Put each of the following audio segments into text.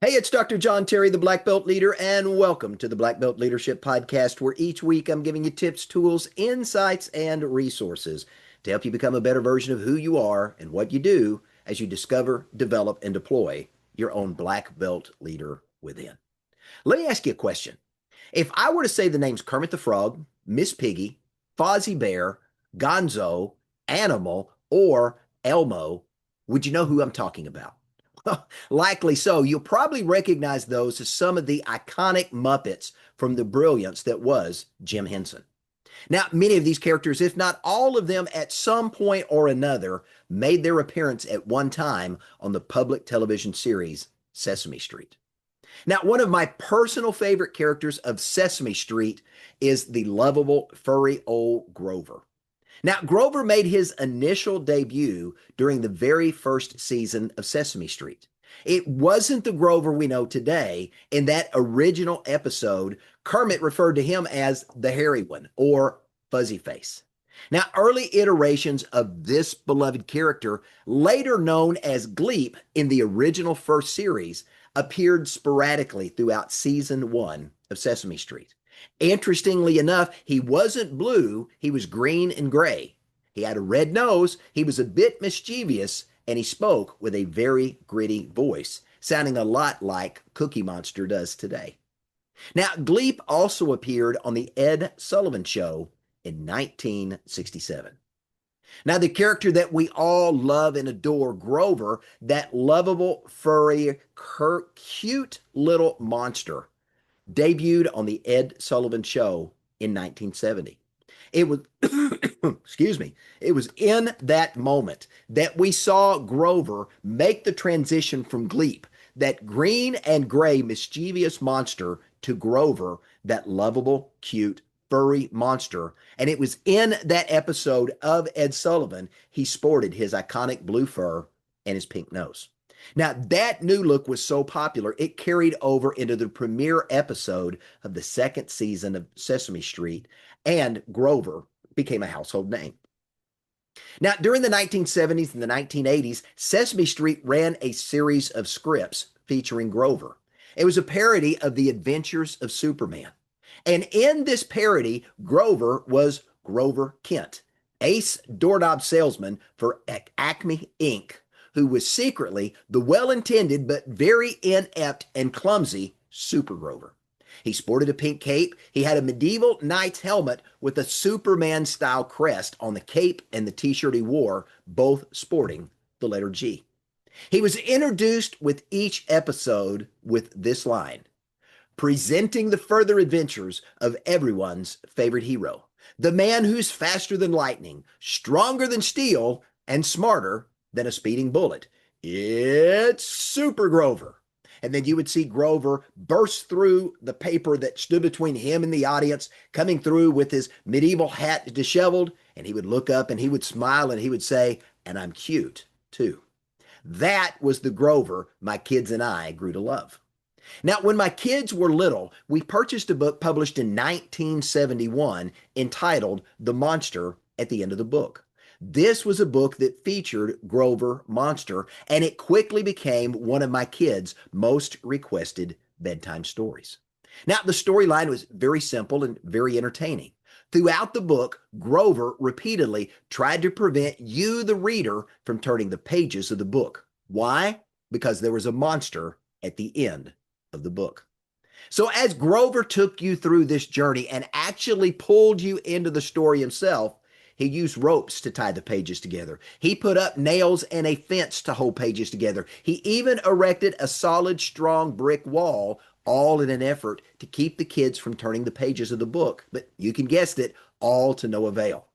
Hey, it's Dr. John Terry, the Black Belt Leader, and welcome to the Black Belt Leadership Podcast, where each week I'm giving you tips, tools, insights, and resources to help you become a better version of who you are and what you do as you discover, develop, and deploy your own Black Belt Leader within. Let me ask you a question. If I were to say the names Kermit the Frog, Miss Piggy, Fozzie Bear, Gonzo, Animal, or Elmo, would you know who I'm talking about? Likely so. You'll probably recognize those as some of the iconic Muppets from the brilliance that was Jim Henson. Now, many of these characters, if not all of them, at some point or another, made their appearance at one time on the public television series Sesame Street. Now, one of my personal favorite characters of Sesame Street is the lovable furry old Grover. Now, Grover made his initial debut during the very first season of Sesame Street. It wasn't the Grover we know today. In that original episode, Kermit referred to him as the hairy one or Fuzzy Face. Now, early iterations of this beloved character, later known as Gleep in the original first series, appeared sporadically throughout season one of Sesame Street. Interestingly enough, he wasn't blue, he was green and gray. He had a red nose, he was a bit mischievous, and he spoke with a very gritty voice, sounding a lot like Cookie Monster does today. Now, Gleep also appeared on The Ed Sullivan Show in 1967. Now, the character that we all love and adore, Grover, that lovable, furry, cute little monster, debuted on the Ed Sullivan Show in 1970. It was, excuse me, it was in that moment that we saw Grover make the transition from Gleep, that green and gray mischievous monster, to Grover, that lovable, cute, furry monster. And it was in that episode of Ed Sullivan he sported his iconic blue fur and his pink nose. Now, that new look was so popular, it carried over into the premiere episode of the second season of Sesame Street, and Grover became a household name. Now, during the 1970s and the 1980s, Sesame Street ran a series of scripts featuring Grover. It was a parody of The Adventures of Superman. And in this parody, Grover was Grover Kent, ace doorknob salesman for Acme Inc., who was secretly the well-intended but very inept and clumsy Super Grover. He sported a pink cape. He had a medieval knight's helmet with a Superman-style crest on the cape and the t-shirt he wore, both sporting the letter G. He was introduced with each episode with this line, presenting the further adventures of everyone's favorite hero, the man who's faster than lightning, stronger than steel, and smarter than a speeding bullet. It's Super Grover. And then you would see Grover burst through the paper that stood between him and the audience, coming through with his medieval hat disheveled, and he would look up and he would smile and he would say, "And I'm cute, too." That was the Grover my kids and I grew to love. Now, when my kids were little, we purchased a book published in 1971 entitled The Monster at the End of the Book. This was a book that featured Grover Monster, and it quickly became one of my kids' most requested bedtime stories. Now, the storyline was very simple and very entertaining. Throughout the book, Grover repeatedly tried to prevent you, the reader, from turning the pages of the book. Why? Because there was a monster at the end of the book. So as Grover took you through this journey and actually pulled you into the story himself, he used ropes to tie the pages together. He put up nails and a fence to hold pages together. He even erected a solid, strong brick wall, all in an effort to keep the kids from turning the pages of the book. But you can guess it, all to no avail.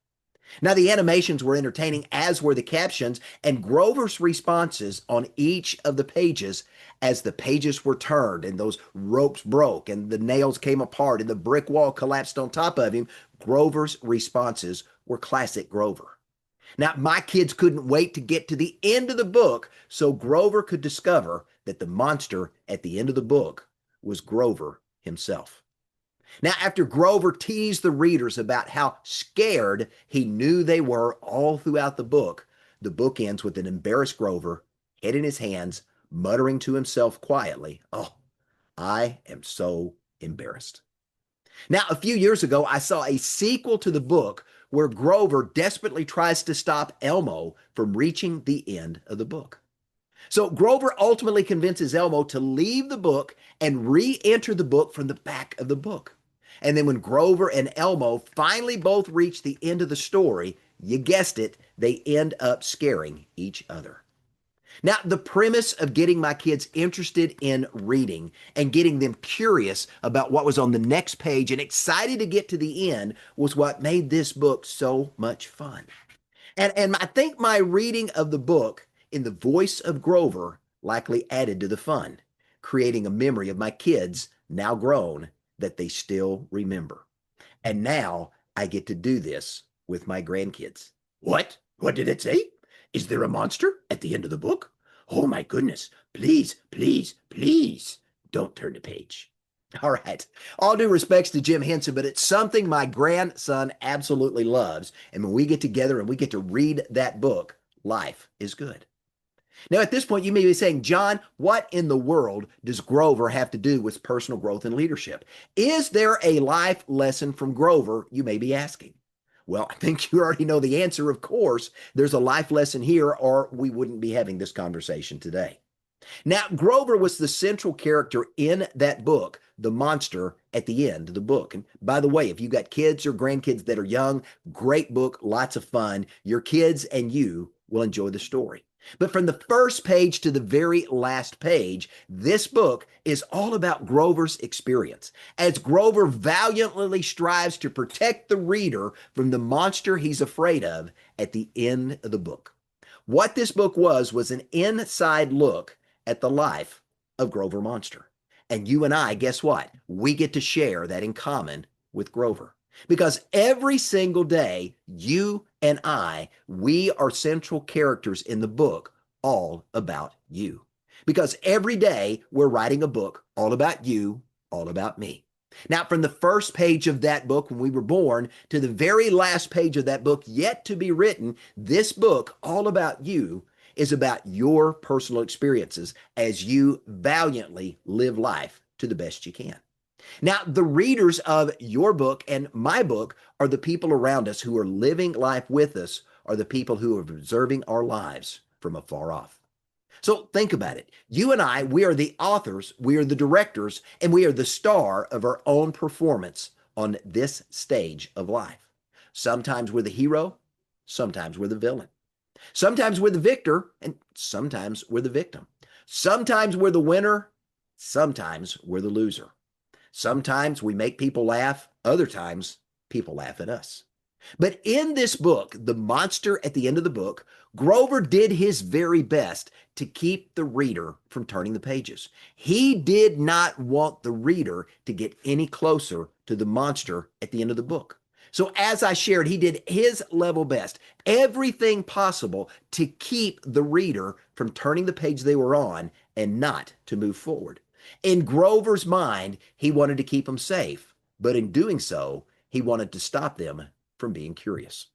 Now, the animations were entertaining, as were the captions, and Grover's responses on each of the pages as the pages were turned and those ropes broke and the nails came apart and the brick wall collapsed on top of him. Grover's responses were classic Grover. Now, my kids couldn't wait to get to the end of the book so Grover could discover that the monster at the end of the book was Grover himself. Now, after Grover teased the readers about how scared he knew they were all throughout the book ends with an embarrassed Grover, head in his hands, muttering to himself quietly, "Oh, I am so embarrassed." Now, a few years ago, I saw a sequel to the book where Grover desperately tries to stop Elmo from reaching the end of the book. So Grover ultimately convinces Elmo to leave the book and re-enter the book from the back of the book. And then when Grover and Elmo finally both reach the end of the story, you guessed it, they end up scaring each other. Now, the premise of getting my kids interested in reading and getting them curious about what was on the next page and excited to get to the end was what made this book so much fun. And I think my reading of the book in the voice of Grover likely added to the fun, creating a memory of my kids, now grown, that they still remember. And now I get to do this with my grandkids. What? What did it say? Is there a monster at the end of the book? Oh my goodness. Please, please, please don't turn the page. All right. All due respects to Jim Henson, but it's something my grandson absolutely loves. And when we get together and we get to read that book, life is good. Now, at this point, you may be saying, John, what in the world does Grover have to do with personal growth and leadership? Is there a life lesson from Grover, you may be asking? Well, I think you already know the answer. Of course, there's a life lesson here, or we wouldn't be having this conversation today. Now, Grover was the central character in that book, the monster at the end of the book. And by the way, if you got kids or grandkids that are young, great book, lots of fun. Your kids and you will enjoy the story. But from the first page to the very last page, this book is all about Grover's experience, as Grover valiantly strives to protect the reader from the monster he's afraid of at the end of the book. What this book was an inside look at the life of Grover Monster. And you and I, guess what? We get to share that in common with Grover. Because every single day, you and I, we are central characters in the book all about you. Because every day we're writing a book all about you, all about me. Now, from the first page of that book when we were born to the very last page of that book yet to be written, this book, all about you, is about your personal experiences as you valiantly live life to the best you can. Now, the readers of your book and my book are the people around us who are living life with us, are the people who are observing our lives from afar off. So think about it. You and I, we are the authors, we are the directors, and we are the star of our own performance on this stage of life. Sometimes we're the hero, sometimes we're the villain. Sometimes we're the victor, and sometimes we're the victim. Sometimes we're the winner, sometimes we're the loser. Sometimes we make people laugh, other times people laugh at us. But in this book, The Monster at the End of the Book, Grover did his very best to keep the reader from turning the pages. He did not want the reader to get any closer to the monster at the end of the book. So as I shared, he did his level best, everything possible to keep the reader from turning the page they were on and not to move forward. In Grover's mind, he wanted to keep them safe, but in doing so, he wanted to stop them from being curious.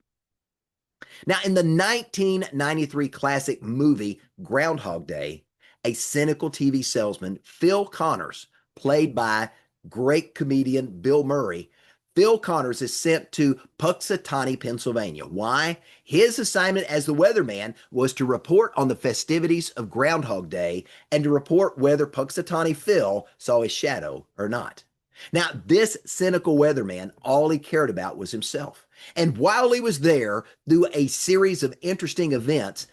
Now, in the 1993 classic movie Groundhog Day, a cynical TV salesman, Phil Connors, played by great comedian Bill Murray, Phil Connors is sent to Punxsutawney, Pennsylvania. Why? His assignment as the weatherman was to report on the festivities of Groundhog Day and to report whether Punxsutawney Phil saw his shadow or not. Now, this cynical weatherman, all he cared about was himself. And while he was there, through a series of interesting events,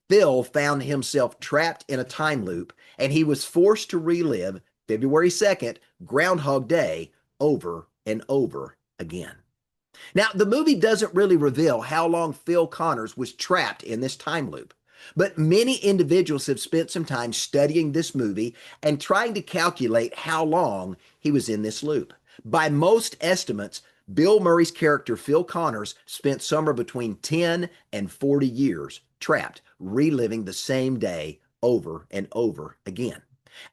Phil found himself trapped in a time loop, and he was forced to relive February 2nd, Groundhog Day, over and over again. Now, the movie doesn't really reveal how long Phil Connors was trapped in this time loop, but many individuals have spent some time studying this movie and trying to calculate how long he was in this loop. By most estimates, Bill Murray's character, Phil Connors, spent somewhere between 10 and 40 years trapped, reliving the same day over and over again.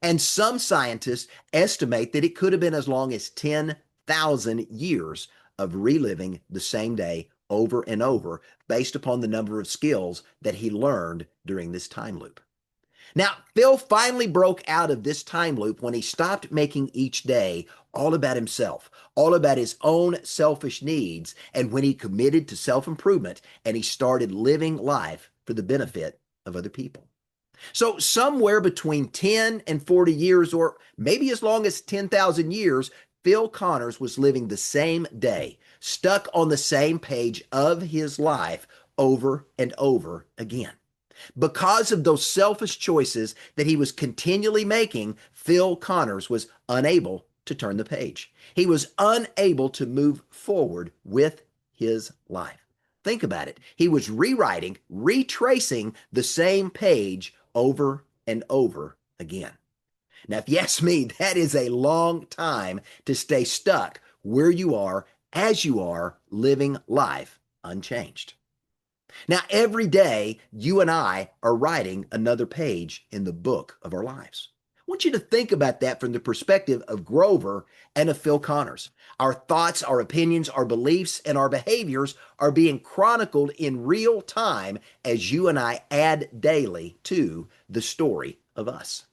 And some scientists estimate that it could have been as long as 10,000 years of reliving the same day over and over based upon the number of skills that he learned during this time loop. Now, Phil finally broke out of this time loop when he stopped making each day all about himself, all about his own selfish needs, and when he committed to self improvement and he started living life for the benefit of other people. So, somewhere between 10 and 40 years, or maybe as long as 10,000 years, Phil Connors was living the same day, stuck on the same page of his life over and over again. Because of those selfish choices that he was continually making, Phil Connors was unable to turn the page. He was unable to move forward with his life. Think about it. He was rewriting, retracing the same page over and over again. Now, if you ask me, that is a long time to stay stuck where you are as you are living life unchanged. Now, every day, you and I are writing another page in the book of our lives. I want you to think about that from the perspective of Grover and of Phil Connors. Our thoughts, our opinions, our beliefs, and our behaviors are being chronicled in real time as you and I add daily to the story of us.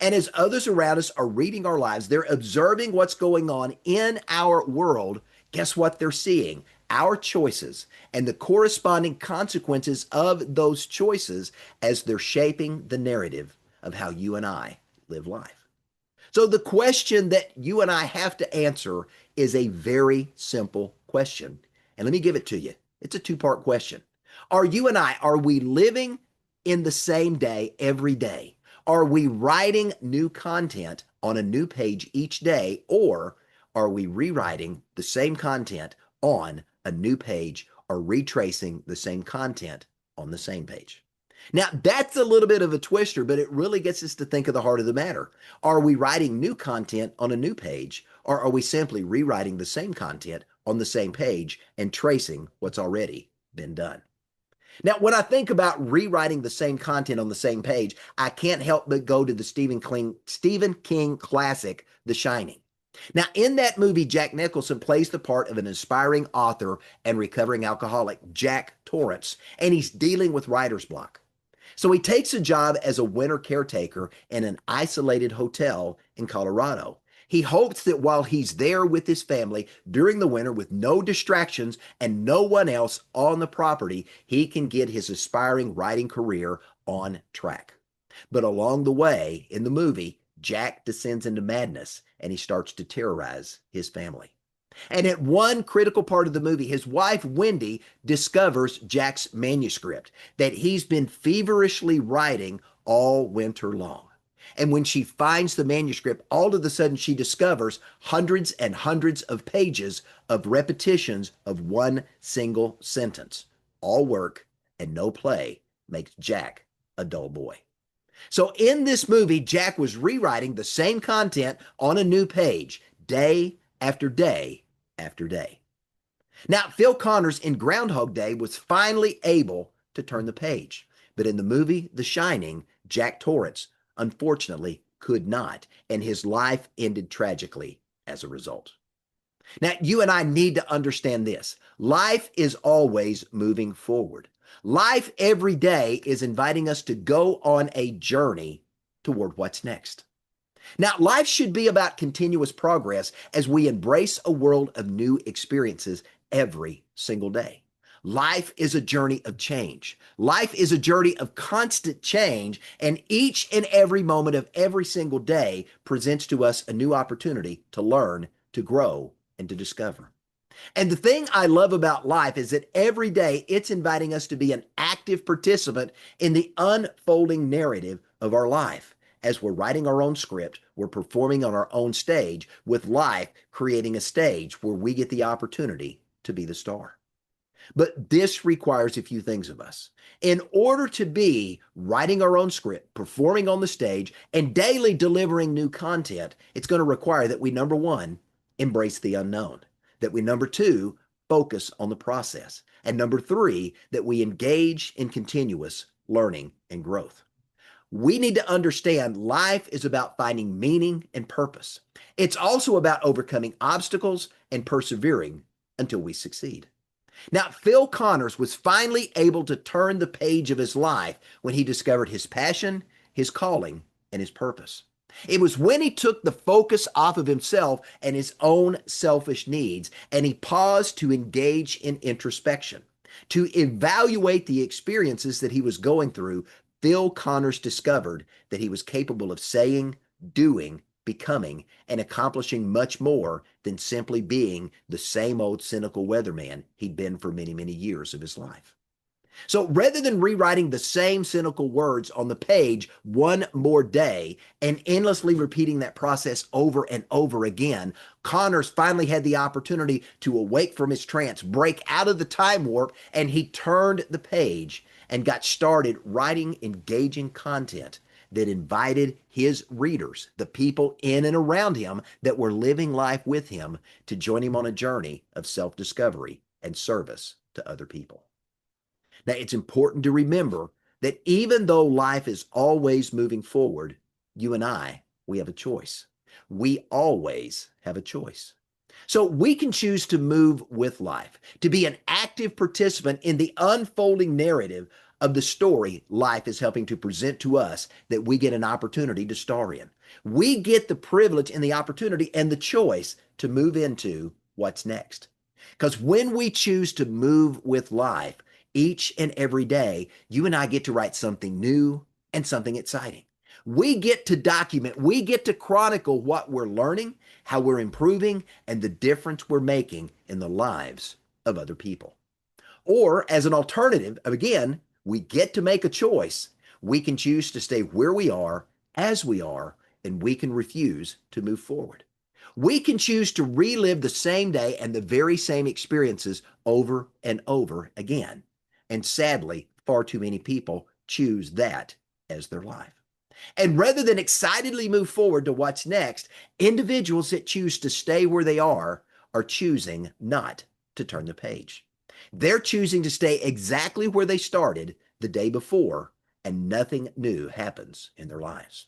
And as others around us are reading our lives, they're observing what's going on in our world. Guess what they're seeing? Our choices and the corresponding consequences of those choices as they're shaping the narrative of how you and I live life. So the question that you and I have to answer is a very simple question. And let me give it to you. It's a two-part question. Are you and I, are we living in the same day every day? Are we writing new content on a new page each day, or are we rewriting the same content on a new page or retracing the same content on the same page? Now, that's a little bit of a twister, but it really gets us to think of the heart of the matter. Are we writing new content on a new page, or are we simply rewriting the same content on the same page and tracing what's already been done? Now, when I think about rewriting the same content on the same page, I can't help but go to the Stephen King classic, The Shining. Now, in that movie, Jack Nicholson plays the part of an aspiring author and recovering alcoholic, Jack Torrance, and he's dealing with writer's block. So he takes a job as a winter caretaker in an isolated hotel in Colorado. He hopes that while he's there with his family during the winter with no distractions and no one else on the property, he can get his aspiring writing career on track. But along the way, in the movie, Jack descends into madness and he starts to terrorize his family. And at one critical part of the movie, his wife, Wendy, discovers Jack's manuscript that he's been feverishly writing all winter long. And when she finds the manuscript, all of a sudden she discovers hundreds and hundreds of pages of repetitions of one single sentence. All work and no play makes Jack a dull boy. So in this movie, Jack was rewriting the same content on a new page, day after day after day. Now, Phil Connors in Groundhog Day was finally able to turn the page. But in the movie The Shining, Jack Torrance unfortunately could not, and his life ended tragically as a result. Now, you and I need to understand this. Life is always moving forward. Life every day is inviting us to go on a journey toward what's next. Now, life should be about continuous progress as we embrace a world of new experiences every single day. Life is a journey of change. Life is a journey of constant change, and each and every moment of every single day presents to us a new opportunity to learn, to grow, and to discover. And the thing I love about life is that every day it's inviting us to be an active participant in the unfolding narrative of our life. As we're writing our own script, we're performing on our own stage, with life creating a stage where we get the opportunity to be the star. But this requires a few things of us. In order to be writing our own script, performing on the stage, and daily delivering new content, it's going to require that we, number one, embrace the unknown. That we, number two, focus on the process. And number three, that we engage in continuous learning and growth. We need to understand life is about finding meaning and purpose. It's also about overcoming obstacles and persevering until we succeed. Now, Phil Connors was finally able to turn the page of his life when he discovered his passion, his calling, and his purpose. It was when he took the focus off of himself and his own selfish needs, and he paused to engage in introspection, to evaluate the experiences that he was going through. Phil Connors discovered that he was capable of saying, doing, becoming, and accomplishing much more than simply being the same old cynical weatherman he'd been for many, many years of his life. So rather than rewriting the same cynical words on the page one more day and endlessly repeating that process over and over again, Connors finally had the opportunity to awake from his trance, break out of the time warp, and he turned the page and got started writing engaging content that invited his readers, the people in and around him that were living life with him, to join him on a journey of self-discovery and service to other people. Now, it's important to remember that even though life is always moving forward, you and I, we have a choice. We always have a choice. So we can choose to move with life, to be an active participant in the unfolding narrative of the story life is helping to present to us that we get an opportunity to star in. We get the privilege and the opportunity and the choice to move into what's next. Because when we choose to move with life, each and every day, you and I get to write something new and something exciting. We get to document, we get to chronicle what we're learning, how we're improving, and the difference we're making in the lives of other people. Or as an alternative, again, we get to make a choice. We can choose to stay where we are, as we are, and we can refuse to move forward. We can choose to relive the same day and the very same experiences over and over again. And sadly, far too many people choose that as their life. And rather than excitedly move forward to what's next, individuals that choose to stay where they are choosing not to turn the page. They're choosing to stay exactly where they started the day before, and nothing new happens in their lives.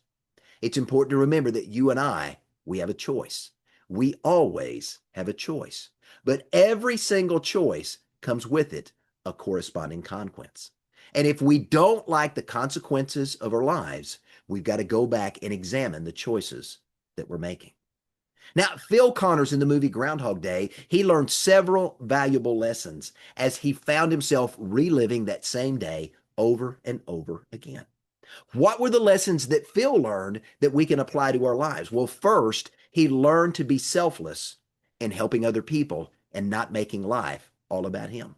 It's important to remember that you and I, we have a choice. We always have a choice. But every single choice comes with it a corresponding consequence. And if we don't like the consequences of our lives, we've got to go back and examine the choices that we're making. Now, Phil Connors in the movie Groundhog Day, he learned several valuable lessons as he found himself reliving that same day over and over again. What were the lessons that Phil learned that we can apply to our lives? Well, first, he learned to be selfless in helping other people and not making life all about him.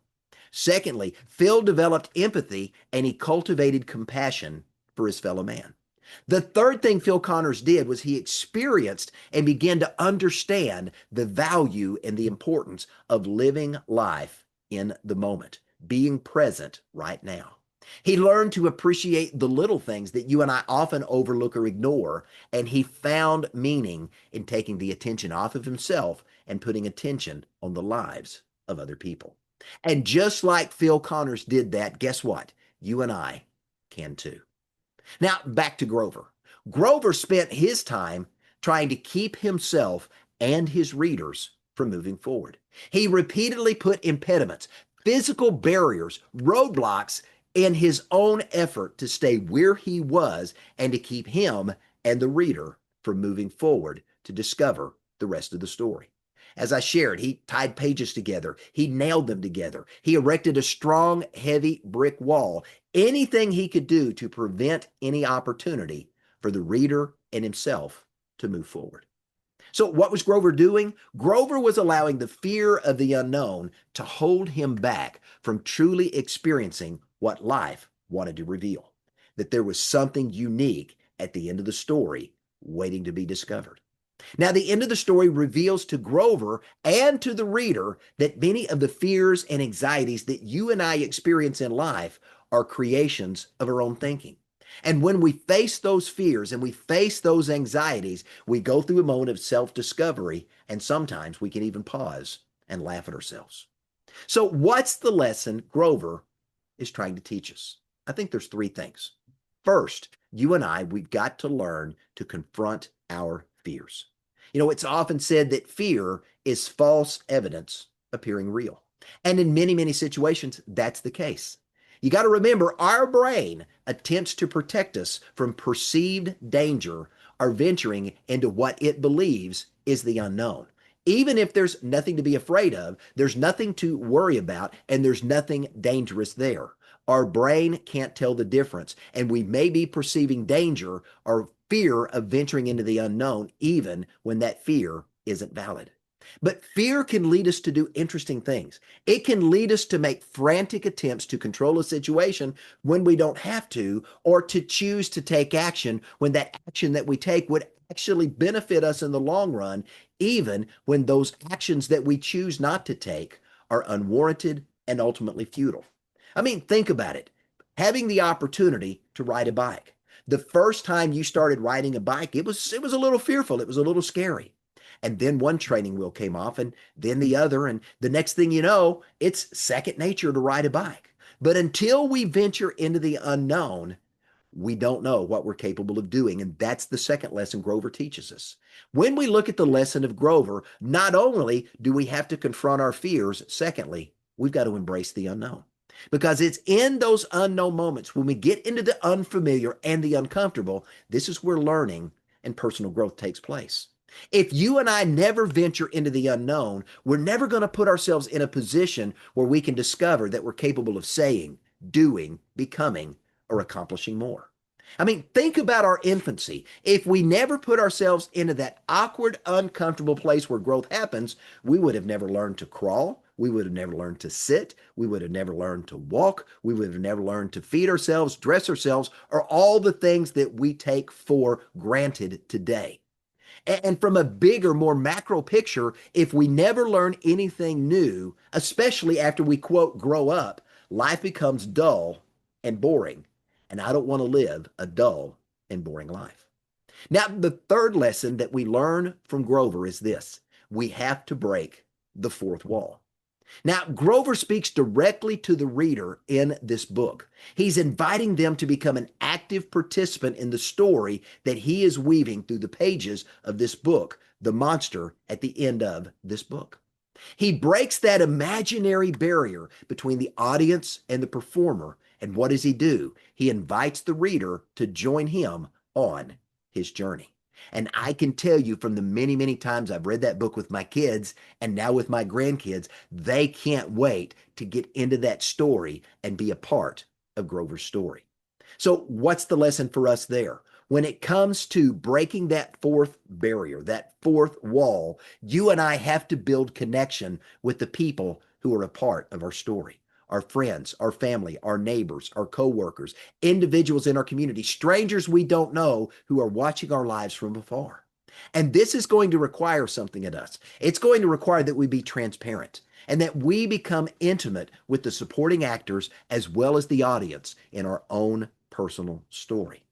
Secondly, Phil developed empathy and he cultivated compassion for his fellow man. The third thing Phil Connors did was he experienced and began to understand the value and the importance of living life in the moment, being present right now. He learned to appreciate the little things that you and I often overlook or ignore, and he found meaning in taking the attention off of himself and putting attention on the lives of other people. And just like Phil Connors did that, guess what? You and I can too. Now, back to Grover. Grover spent his time trying to keep himself and his readers from moving forward. He repeatedly put impediments, physical barriers, roadblocks in his own effort to stay where he was and to keep him and the reader from moving forward to discover the rest of the story. As I shared, he tied pages together. He nailed them together. He erected a strong, heavy brick wall. Anything he could do to prevent any opportunity for the reader and himself to move forward. So what was Grover doing? Grover was allowing the fear of the unknown to hold him back from truly experiencing what life wanted to reveal, that there was something unique at the end of the story waiting to be discovered. Now, the end of the story reveals to Grover and to the reader that many of the fears and anxieties that you and I experience in life are creations of our own thinking. And when we face those fears and we face those anxieties, we go through a moment of self-discovery, and sometimes we can even pause and laugh at ourselves. So what's the lesson Grover is trying to teach us? I think there's three things. First, you and I, we've got to learn to confront our fears. You know, it's often said that fear is false evidence appearing real. And in many, many situations, that's the case. You got to remember, our brain attempts to protect us from perceived danger or venturing into what it believes is the unknown. Even if there's nothing to be afraid of, there's nothing to worry about, and there's nothing dangerous there. Our brain can't tell the difference, and we may be perceiving danger or fear of venturing into the unknown, even when that fear isn't valid. But fear can lead us to do interesting things. It can lead us to make frantic attempts to control a situation when we don't have to, or to choose to take action when that action that we take would actually benefit us in the long run, even when those actions that we choose not to take are unwarranted and ultimately futile. I mean, think about it. Having the opportunity to ride a bike. The first time you started riding a bike, it was a little fearful. It was a little scary. And then one training wheel came off, and then the other. And the next thing you know, it's second nature to ride a bike. But until we venture into the unknown, we don't know what we're capable of doing. And that's the second lesson Grover teaches us. When we look at the lesson of Grover, not only do we have to confront our fears, secondly, we've got to embrace the unknown. Because it's in those unknown moments, when we get into the unfamiliar and the uncomfortable, this is where learning and personal growth takes place. If you and I never venture into the unknown, we're never going to put ourselves in a position where we can discover that we're capable of saying, doing, becoming, or accomplishing more. I mean, think about our infancy. If we never put ourselves into that awkward, uncomfortable place where growth happens, we would have never learned to crawl. We would have never learned to sit. We would have never learned to walk. We would have never learned to feed ourselves, dress ourselves, or all the things that we take for granted today. And from a bigger, more macro picture, if we never learn anything new, especially after we, quote, grow up, life becomes dull and boring. And I don't want to live a dull and boring life. Now, the third lesson that we learn from Grover is this: we have to break the fourth wall. Now, Grover speaks directly to the reader in this book. He's inviting them to become an active participant in the story that he is weaving through the pages of this book, the monster at the end of this book. He breaks that imaginary barrier between the audience and the performer. And what does he do? He invites the reader to join him on his journey. And I can tell you from the many, many times I've read that book with my kids and now with my grandkids, they can't wait to get into that story and be a part of Grover's story. So what's the lesson for us there? When it comes to breaking that fourth barrier, that fourth wall, you and I have to build connection with the people who are a part of our story. Our friends, our family, our neighbors, our coworkers, individuals in our community, strangers we don't know who are watching our lives from afar. And this is going to require something of us. It's going to require that we be transparent and that we become intimate with the supporting actors as well as the audience in our own personal story.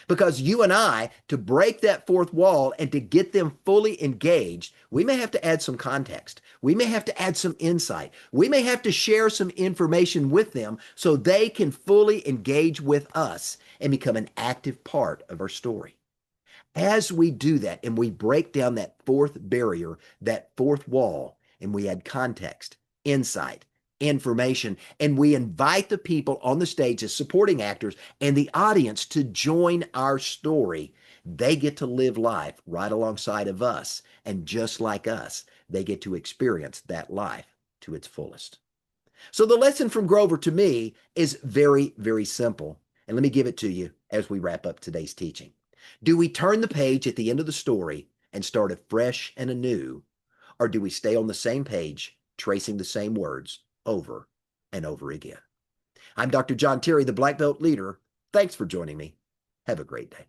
Because you and I, to break that fourth wall and to get them fully engaged, we may have to add some context. We may have to add some insight. We may have to share some information with them so they can fully engage with us and become an active part of our story. As we do that and we break down that fourth barrier, that fourth wall, and we add context, insight, information, and we invite the people on the stage as supporting actors and the audience to join our story, they get to live life right alongside of us. And just like us, they get to experience that life to its fullest. So the lesson from Grover to me is very, very simple. And let me give it to you as we wrap up today's teaching. Do we turn the page at the end of the story and start afresh and anew, or do we stay on the same page, tracing the same words over and over again? I'm Dr. John Terry, the Black Belt Leader. Thanks for joining me. Have a great day.